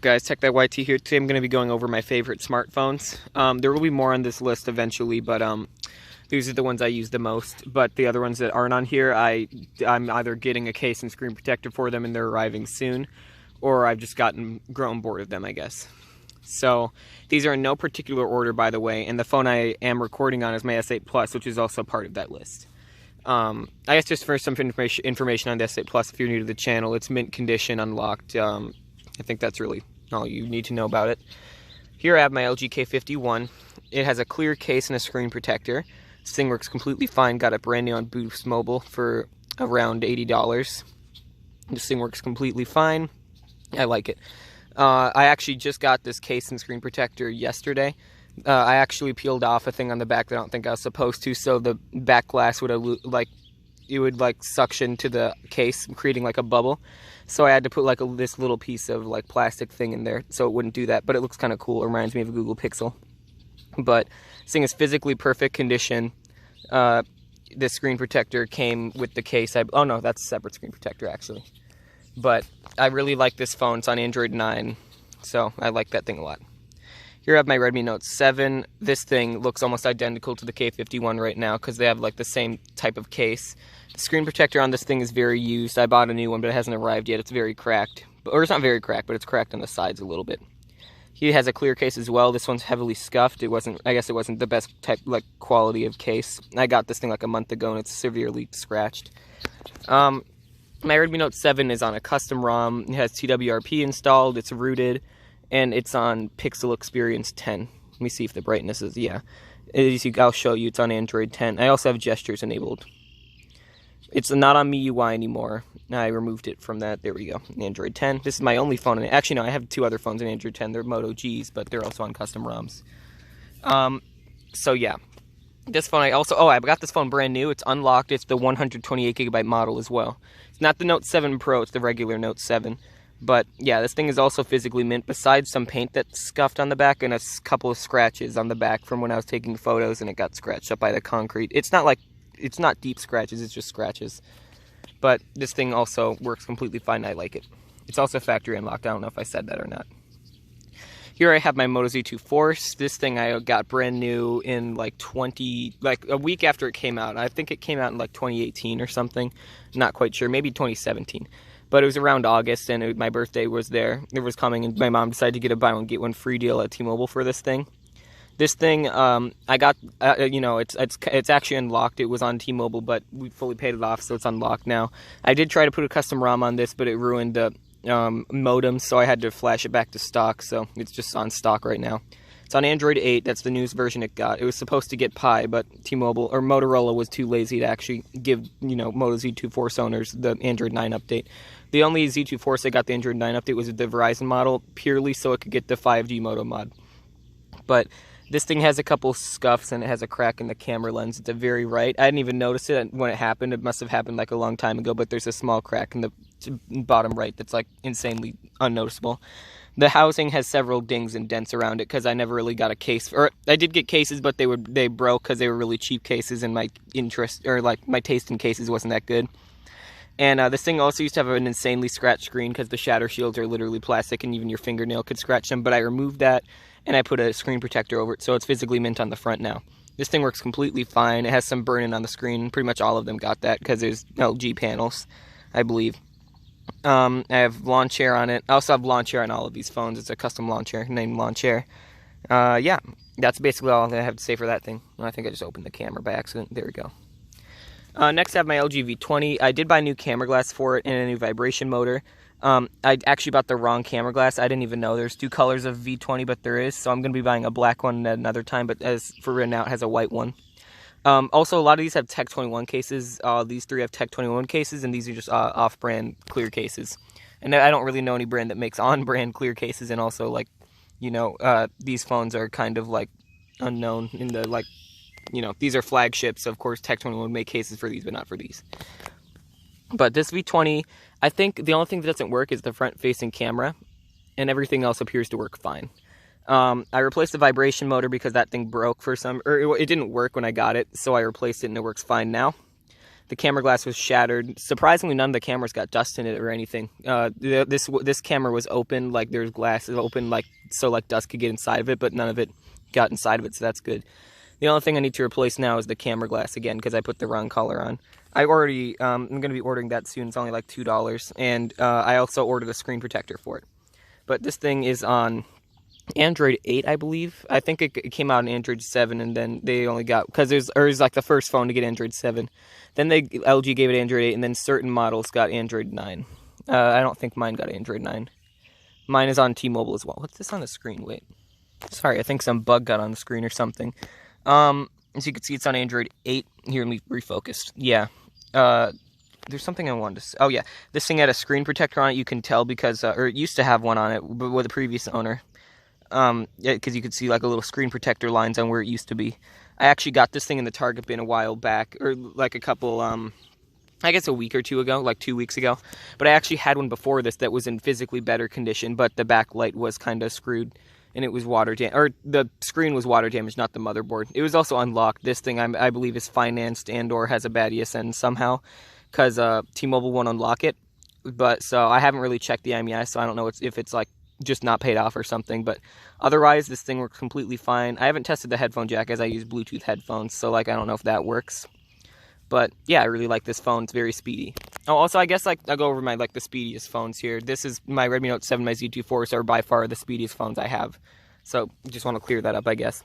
Guys, Tech That YT here. Today I'm going to be going over my favorite smartphones. There will be more on this list eventually, but these are the ones I use the most. But the other ones that aren't on here, I'm either getting a case and screen protector for them and they're arriving soon, or I've just grown bored of them, I guess. So these are in no particular order, by the way, and the phone I am recording on is my S8 Plus, which is also part of that list. I guess just for some information on the S8 Plus, if you're new to the channel, it's mint condition, unlocked. I think that's really all you need to know about it. Here I have my LG K51. It has a clear case and a screen protector. This thing works completely fine. Got it brand new on Boost Mobile for around $80. This thing works completely fine. I like it. I actually just got this case and screen protector yesterday. I actually peeled off a thing on the back that I don't think I was supposed to, so the back glass would would suction to the case, creating like a bubble. So I had to put like this little piece of like plastic thing in there so it wouldn't do that, but it looks kind of cool. It reminds me of a Google Pixel. But this thing is physically perfect condition. The screen protector came with the case. Oh no, that's a separate screen protector actually. But I really like this phone. It's on Android 9, so I like that thing a lot. Here I have my Redmi Note 7. This thing looks almost identical to the K51 right now because they have like the same type of case. The screen protector on this thing is very used. I bought a new one, but it hasn't arrived yet. It's very cracked. Or it's not very cracked, but it's cracked on the sides a little bit. He has a clear case as well. This one's heavily scuffed. I guess it wasn't the best quality of case. I got this thing like a month ago and it's severely scratched. My Redmi Note 7 is on a custom ROM. It has TWRP installed. It's rooted. And it's on Pixel Experience 10. Let me see if the brightness is, yeah. I'll show you, it's on Android 10. I also have gestures enabled. It's not on MIUI anymore. I removed it from that. There we go, Android 10. This is my only phone. Actually, no, I have two other phones in Android 10. They're Moto Gs, but they're also on custom ROMs. So yeah. This phone, I got this phone brand new. It's unlocked. It's the 128GB model as well. It's not the Note 7 Pro, it's the regular Note 7. But yeah, this thing is also physically mint, besides some paint that's scuffed on the back and a couple of scratches on the back from when I was taking photos and it got scratched up by the concrete. It's not deep scratches, it's just scratches. But this thing also works completely fine, I like it. It's also factory unlocked, I don't know if I said that or not. Here I have my Moto Z2 Force. This thing I got brand new in like a week after it came out. I think it came out in like 2018 or something. Not quite sure, maybe 2017. But it was around August, and my birthday was there. It was coming, and my mom decided to get a buy one get one free deal at T-Mobile for this thing. This thing, I got, it's actually unlocked. It was on T-Mobile, but we fully paid it off, so it's unlocked now. I did try to put a custom ROM on this, but it ruined the modem, so I had to flash it back to stock. So it's just on stock right now. It's on Android 8. That's the newest version it got. It was supposed to get Pi, but T-Mobile or Motorola was too lazy to actually give, Moto Z2 Force owners the Android 9 update. The only Z2 Force that got the Android 9 update was the Verizon model, purely so it could get the 5G Moto mod. But this thing has a couple scuffs and it has a crack in the camera lens at the very right. I didn't even notice it when it happened. It must have happened like a long time ago, but there's a small crack in the bottom right that's like insanely unnoticeable. The housing has several dings and dents around it because I never really got a case. Or I did get cases, but they broke because they were really cheap cases, and my taste in cases wasn't that good. And this thing also used to have an insanely scratched screen because the shatter shields are literally plastic, and even your fingernail could scratch them. But I removed that, and I put a screen protector over it, so it's physically mint on the front now. This thing works completely fine. It has some burn-in on the screen. Pretty much all of them got that because there's LG panels, I believe. I have lawn chair on it. I also have lawn chair on all of these phones. It's a custom lawn chair named Lawn Chair. Yeah, that's basically all I have to say for that thing. I think I just opened the camera by accident. There we go. Next I have my LG V20. I did buy new camera glass for it and a new vibration motor. I actually bought the wrong camera glass. I didn't even know there's two colors of V20, but there is. So I'm going to be buying a black one at another time, but as for right now, it has a white one. Also, a lot of these have Tech 21 cases. These three have Tech 21 cases, and these are just off-brand clear cases. And I don't really know any brand that makes on-brand clear cases, and also, these phones are kind of, unknown in the, these are flagships. Of course, Tech 21 would make cases for these, but not for these. But this V20, I think the only thing that doesn't work is the front-facing camera, and everything else appears to work fine. I replaced the vibration motor because that thing broke it didn't work when I got it, so I replaced it and it works fine now. The camera glass was shattered. Surprisingly, none of the cameras got dust in it or anything. This camera was open, like there's glass open, like so like dust could get inside of it, but none of it got inside of it, so that's good. The only thing I need to replace now is the camera glass again, because I put the wrong color on. I'm going to be ordering that soon. It's only like $2, and I also ordered a screen protector for it. But this thing is on Android 8, I believe. I think it came out in Android 7, and then they only got, because it was like the first phone to get Android 7. Then LG gave it Android 8, and then certain models got Android 9. I don't think mine got Android 9. Mine is on T-Mobile as well. What's this on the screen? Wait. Sorry, I think some bug got on the screen or something. As you can see, it's on Android 8. Here, let me refocus. Yeah. There's something I wanted to say. Oh, yeah. This thing had a screen protector on it. You can tell because, or it used to have one on it with the previous owner. Yeah, because you could see like a little screen protector lines on where it used to be. I actually got this thing in the Target bin a while back, or like a couple, I guess a week or two ago, like 2 weeks ago. But I actually had one before this that was in physically better condition, but the backlight was kind of screwed. And it was water damaged, or the screen was water damaged, not the motherboard. It was also unlocked. This thing, I believe, is financed and or has a bad ESN somehow, because T-Mobile won't unlock it. But so I haven't really checked the IMEI, so I don't know if it's like just not paid off or something. But otherwise, this thing works completely fine. I haven't tested the headphone jack as I use Bluetooth headphones, so like I don't know if that works. But yeah, I really like this phone. It's very speedy. Oh, also, I guess like I'll go over my the speediest phones here. This is my Redmi Note 7, my Z2 Force are by far the speediest phones I have. So just want to clear that up, I guess.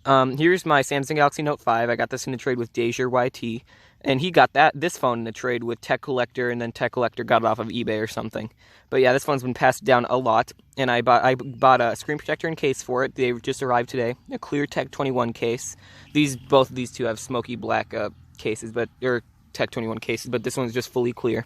Here's my Samsung Galaxy Note 5. I got this in a trade with Deja YT, and he got this phone in a trade with Tech Collector, and then Tech Collector got it off of eBay or something. But yeah, this phone's been passed down a lot, and I bought a screen protector and case for it. They just arrived today. A clear Tech 21 case. Both of these two have smoky black cases, or Tech 21 cases, but this one's just fully clear.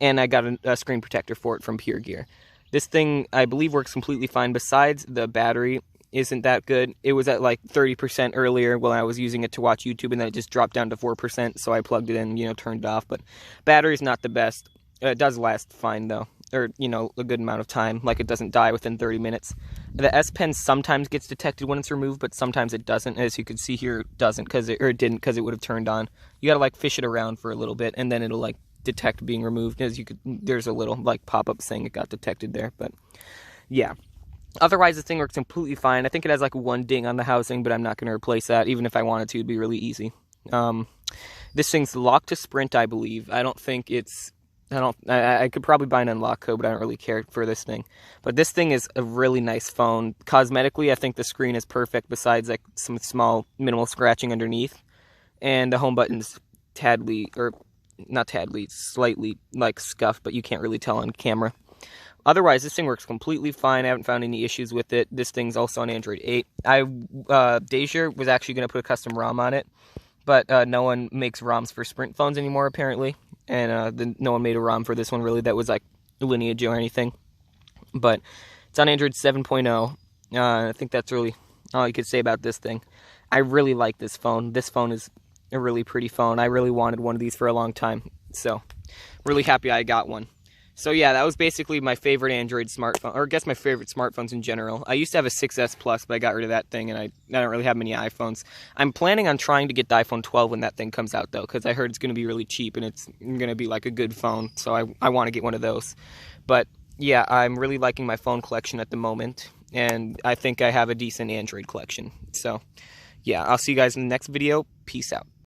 And I got a screen protector for it from Pure Gear. This thing, I believe, works completely fine. Besides, the battery isn't that good. It was at like 30% earlier when I was using it to watch YouTube, and then it just dropped down to 4%, so I plugged it in, turned it off. But battery's not the best. It does last fine, though, or, a good amount of time. Like, it doesn't die within 30 minutes. The S Pen sometimes gets detected when it's removed, but sometimes it doesn't. As you can see here, it doesn't, it didn't, because it would have turned on. You gotta, like, fish it around for a little bit, and then it'll, like, detect being removed. There's a little, like, pop-up saying it got detected there, but, yeah. Otherwise, the thing works completely fine. I think it has, like, one ding on the housing, but I'm not going to replace that. Even if I wanted to, it'd be really easy. This thing's locked to Sprint, I believe. I don't think it's... I could probably buy an unlock code, but I don't really care for this thing. But this thing is a really nice phone. Cosmetically, I think the screen is perfect, besides, like, some small, minimal scratching underneath. And the home button's slightly, like, scuffed, but you can't really tell on camera. Otherwise, this thing works completely fine. I haven't found any issues with it. This thing's also on Android 8. Deja was actually going to put a custom ROM on it, but no one makes ROMs for Sprint phones anymore, apparently. And no one made a ROM for this one, really, that was, like, Lineage or anything. But it's on Android 7.0. I think that's really all you could say about this thing. I really like this phone. This phone is a really pretty phone. I really wanted one of these for a long time. So, really happy I got one. So yeah, that was basically my favorite Android smartphone, or I guess my favorite smartphones in general. I used to have a 6S Plus, but I got rid of that thing, and I don't really have many iPhones. I'm planning on trying to get the iPhone 12 when that thing comes out, though, because I heard it's going to be really cheap, and it's going to be like a good phone, so I want to get one of those. But yeah, I'm really liking my phone collection at the moment, and I think I have a decent Android collection. So yeah, I'll see you guys in the next video. Peace out.